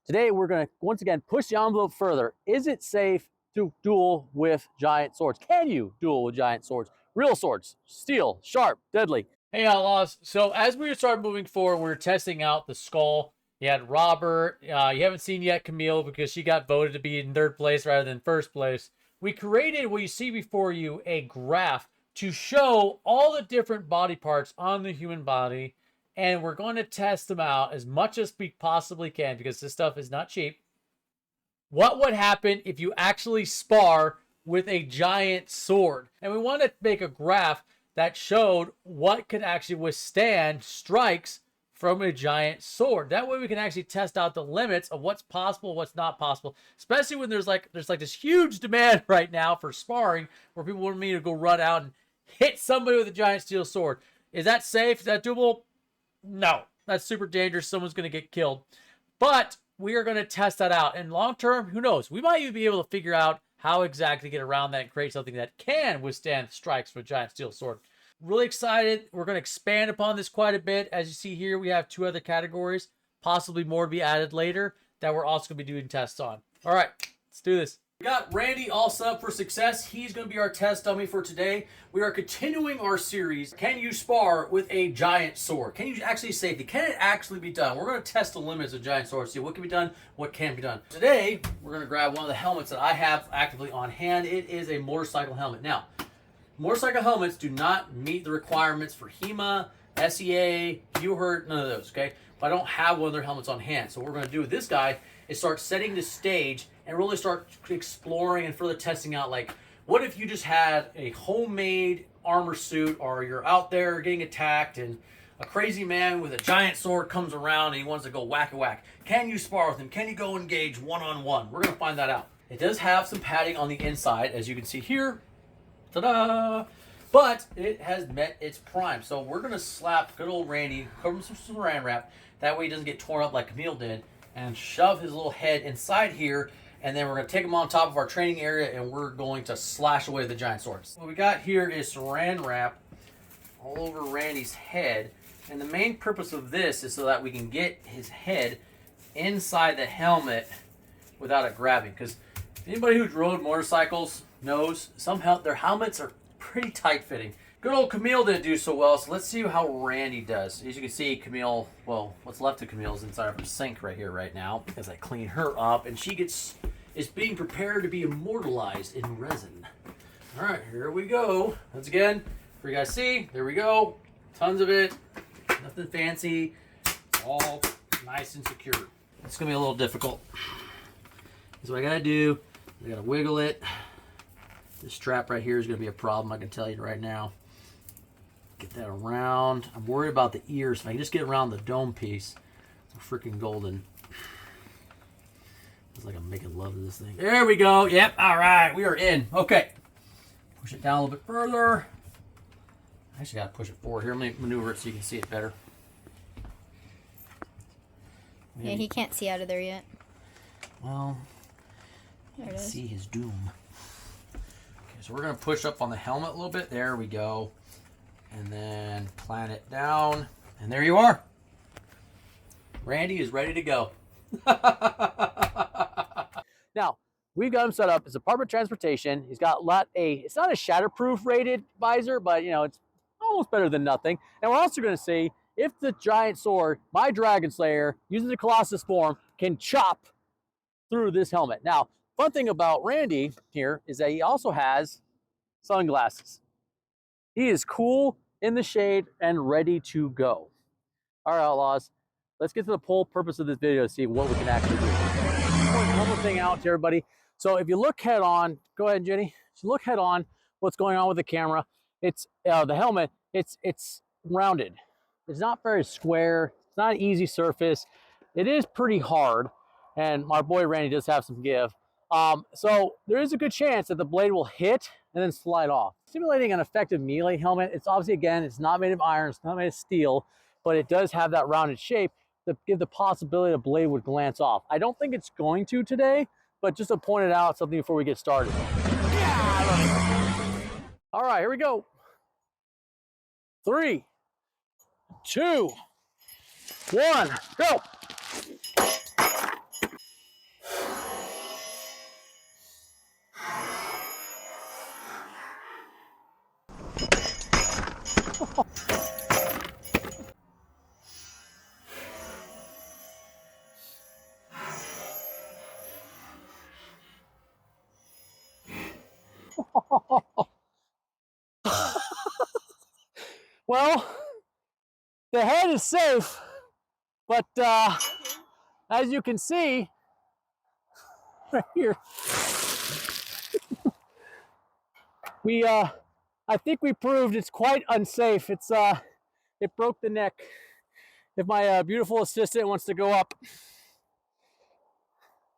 Today, we're going to once again push the envelope further. Is it safe to duel with giant swords? Can you duel with giant swords? Real swords, steel, sharp, deadly. Hey, Outlaws. So as we start moving forward, we're testing out the skull. You had Robert. You haven't seen yet Camille because she got voted to be in third place rather than first place. We created what you see before you, a graph to show all the different body parts on the human body. And we're going to test them out as much as we possibly can because this stuff is not cheap. What would happen if you actually spar with a giant sword? And we want to make a graph that showed what could actually withstand strikes from a giant sword. That way we can actually test out the limits of what's possible, what's not possible, especially when there's like this huge demand right now for sparring where people want me to go run out and hit somebody with a giant steel sword. Is that safe? Is that doable? No, that's super dangerous. Someone's going to get killed. But we are going to test that out. And long term, who knows? We might even be able to figure out how exactly to get around that and create something that can withstand strikes from a giant steel sword. Really excited. We're going to expand upon this quite a bit. As you see here, we have 2 other categories, possibly more to be added later, that we're also going to be doing tests on. All right, let's do this. We got Randy all set up for success. He's going to be our test dummy for today. We are continuing our series, Can You Spar with a Giant Sword? Can you actually save it? Can it actually be done? We're going to test the limits of giant swords, see what can be done, what can't be done. Today, we're going to grab one of the helmets that I have actively on hand. It is a motorcycle helmet. Now, motorcycle helmets do not meet the requirements for HEMA, SEA, UHERT, none of those, okay? But I don't have one of their helmets on hand. So what we're going to do with this guy is start setting the stage and really start exploring and further testing out, like, what if you just had a homemade armor suit, or you're out there getting attacked and a crazy man with a giant sword comes around and he wants to go whack-a-whack. Can you spar with him? Can you go engage one-on-one? We're going to find that out. It does have some padding on the inside, as you can see here. Ta-da! But it has met its prime. So we're going to slap good old Randy, cover him some saran wrap, that way he doesn't get torn up like Camille did, and shove his little head inside here, and then we're going to take him on top of our training area, and we're going to slash away the giant swords. What we got here is saran wrap all over Randy's head, and the main purpose of this is so that we can get his head inside the helmet without it grabbing, because anybody who's rode motorcycles knows their helmets are pretty tight-fitting. Good old Camille didn't do so well, so let's see how Randy does. As you can see, Camille, well, what's left of Camille's inside of her sink right here right now, because I clean her up, and she is being prepared to be immortalized in resin. All right, here we go. Once again, for you guys see, there we go. Tons of it, nothing fancy, it's all nice and secure. It's gonna be a little difficult. That's what I gotta do. I gotta wiggle it. This strap right here is gonna be a problem, I can tell you right now. Get that around. I'm worried about the ears. If I can just get around the dome piece, it's freaking golden. It's like I'm making love to this thing. There we go. Yep. All right. We are in. Okay. Push it down a little bit further. I actually got to push it forward here. Let me maneuver it so you can see it better. Maybe. Yeah, he can't see out of there yet. Well, I can see his doom. Okay, so we're going to push up on the helmet a little bit. There we go. And then plant it down. And there you are. Randy is ready to go. Now, we've got him set up as a Department of Transportation. He's got it's not a shatterproof rated visor, but you know, it's almost better than nothing. And we're also going to see if the giant sword, my Dragon Slayer, using the Colossus form, can chop through this helmet. Now, fun thing about Randy here is that he also has sunglasses. He is cool, in the shade, and ready to go. All right, Outlaws, let's get to the whole purpose of this video to see what we can actually do. One more thing out to everybody. So if you look head on, go ahead, Jenny. If you look head on, what's going on with the camera? It's the helmet. It's rounded. It's not very square. It's not an easy surface. It is pretty hard, and my boy Randy does have some give. So there is a good chance that the blade will hit and then slide off. Simulating an effective melee helmet, it's obviously, again, it's not made of iron, it's not made of steel, but it does have that rounded shape that give the possibility the blade would glance off. I don't think it's going to today, but just to point it out, something before we get started. Yeah, I love it. All right, here we go. 3, 2, 1, go. Well, the head is safe, but as you can see right here, I think we proved it's quite unsafe. It broke the neck. If my beautiful assistant wants to go up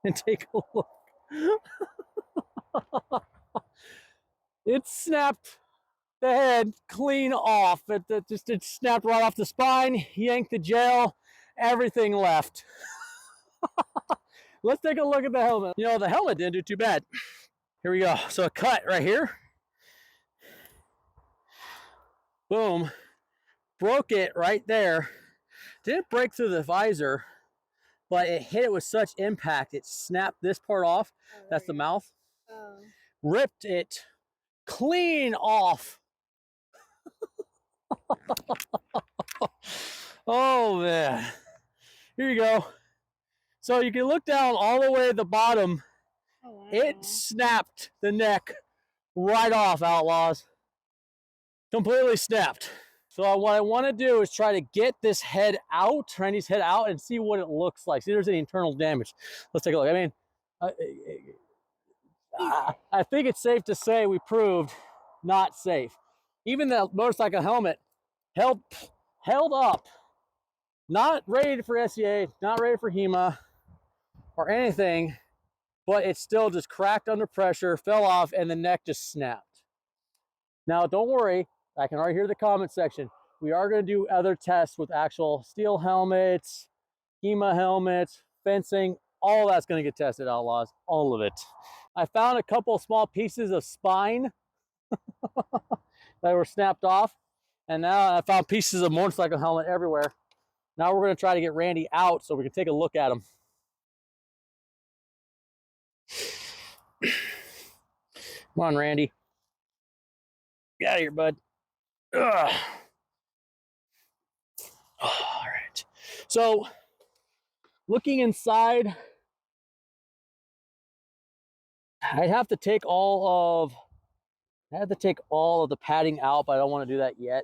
and take a look, it snapped the head clean off. It snapped right off the spine, yanked the gel, everything left. Let's take a look at the helmet. You know, the helmet didn't do too bad. Here we go. So a cut right here. Boom. Broke it right there. Didn't break through the visor, but it hit it with such impact. It snapped this part off. That's the mouth. Oh. Ripped it clean off. Oh man. Here you go. So you can look down all the way at the bottom. Oh, wow. It snapped the neck right off, Outlaws. Completely snapped. So what I want to do is try to get this head out, Randy's head out, and see what it looks like. See if there's any internal damage. Let's take a look. I mean, I think it's safe to say we proved not safe. Even the motorcycle helmet held up, not rated for SEA, not rated for HEMA or anything, but it still just cracked under pressure, fell off, and the neck just snapped. Now, don't worry, I can already hear the comment section. We are going to do other tests with actual steel helmets, HEMA helmets, fencing, all that's going to get tested, Outlaws, all of it. I found a couple small pieces of spine that were snapped off, and now I found pieces of motorcycle helmet everywhere. Now we're going to try to get Randy out so we can take a look at him. Come on, Randy. Get out of here, bud. Ugh. All right. So, looking inside, I'd have to take all of the padding out, but I don't want to do that yet.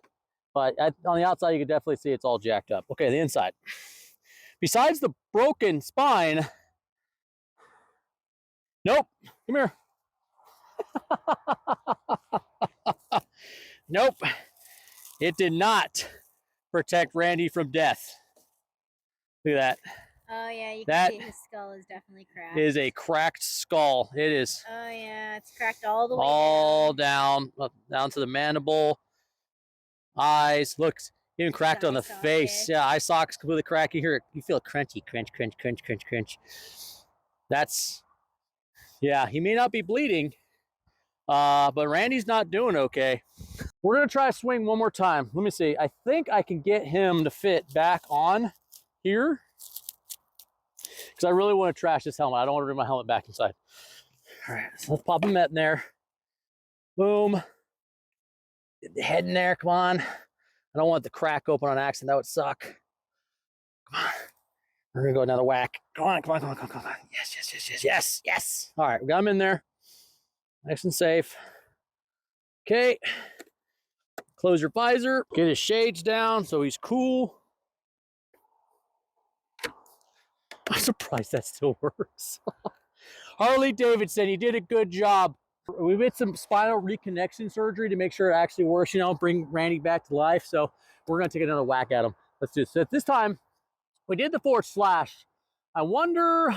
But on the outside, you can definitely see it's all jacked up. Okay, the inside. Besides the broken spine, nope, come here. Nope, it did not protect Randy from death. Look at that. Oh yeah, you can see his skull is definitely cracked. Is a cracked skull. It is. Oh yeah, it's cracked all the way down to the mandible, eyes. Looks even cracked on the face. Yeah, eye socket's completely cracked. You hear it. You feel it crunchy, crunch, crunch, crunch, crunch, crunch. That's, yeah. He may not be bleeding, but Randy's not doing okay. We're gonna try to swing one more time. Let me see. I think I can get him to fit back on here, because I really want to trash this helmet. I don't want to bring my helmet back inside. All right, so let's pop him in there. Boom. Get the head in there, come on. I don't want the crack open on accident, that would suck. Come on. We're gonna go another whack. Come on, come on, come on, come on, come on. Yes, yes, yes, yes, yes, yes. All right, we got him in there. Nice and safe. Okay. Close your visor. Get his shades down so he's cool. I'm surprised that still works. Harley Davidson, you did a good job. We did some spinal reconnection surgery to make sure it actually works, you know, bring Randy back to life. So we're going to take another whack at him. Let's do this. So this time, we did the forward slash. I wonder,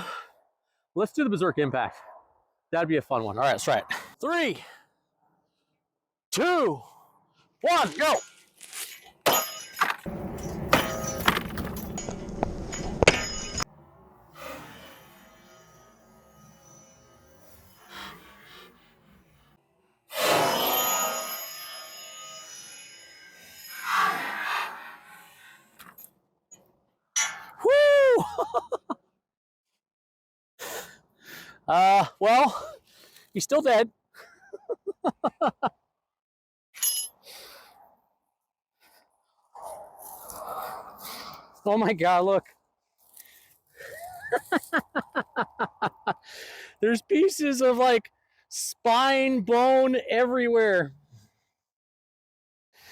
let's do the berserk impact. That'd be a fun one. All right, let's try it. 3, 2, 1, go. Woo! Well, he's still dead. Oh my God, look. There's pieces of like spine, bone everywhere.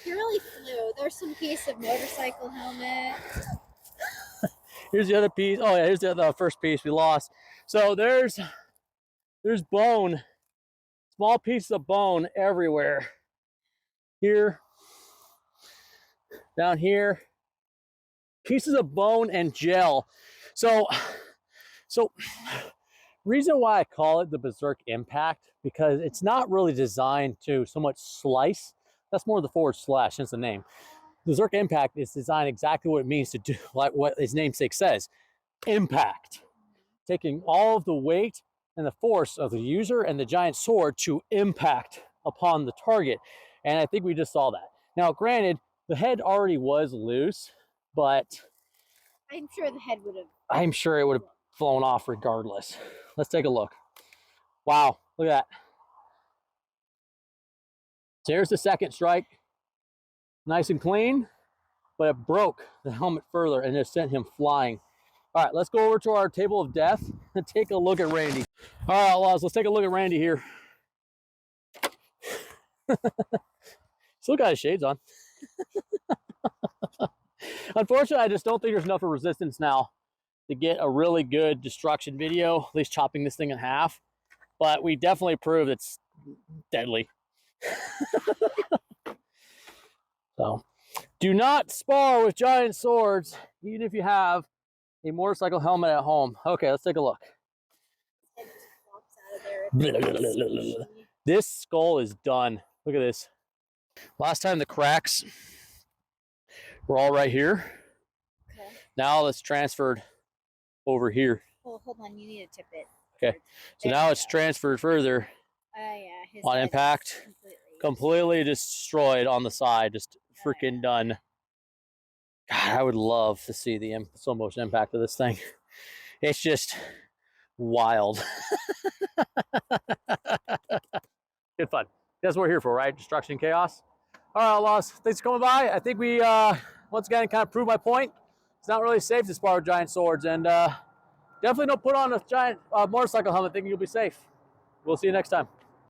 He really flew. there's some piece of motorcycle helmet. Here's the other piece. Oh yeah, here's the first piece we lost. So there's bone, small pieces of bone everywhere. Here, down here, pieces of bone and gel. So reason why I call it the Berserk Impact, because it's not really designed to so much slice. That's more the forward slash, hence the name. Berserk Impact is designed exactly what it means to do, like what its namesake says, impact. Taking all of the weight and the force of the user and the giant sword to impact upon the target. And I think we just saw that. Now, granted, the head already was loose, but I'm sure the head would have. I'm sure it would have flown off regardless. Let's take a look. Wow, look at that. So here's the second strike. Nice and clean, but it broke the helmet further and it sent him flying. All right, let's go over to our table of death and take a look at Randy. All right, outlaws, let's take a look at Randy here. Still got his shades on. Unfortunately, I just don't think there's enough of resistance now to get a really good destruction video, at least chopping this thing in half. But we definitely proved it's deadly. So, do not spar with giant swords, even if you have a motorcycle helmet at home. Okay, let's take a look. This skull is done. Look at this. Last time the cracks were all right here. Okay. Now it's transferred over here. Oh, hold on, you need to tip it. Okay, so now it's transferred further Yeah, on impact. Completely destroyed on the side, just freaking done. God, I would love to see the slow motion impact of this thing. It's just wild. Good fun. That's what we're here for, right? Destruction and chaos. All right, outlaws, thanks for coming by. I think we, once again, kind of proved my point. It's not really safe to spar with giant swords, and definitely don't put on a giant motorcycle helmet thinking you'll be safe. We'll see you next time.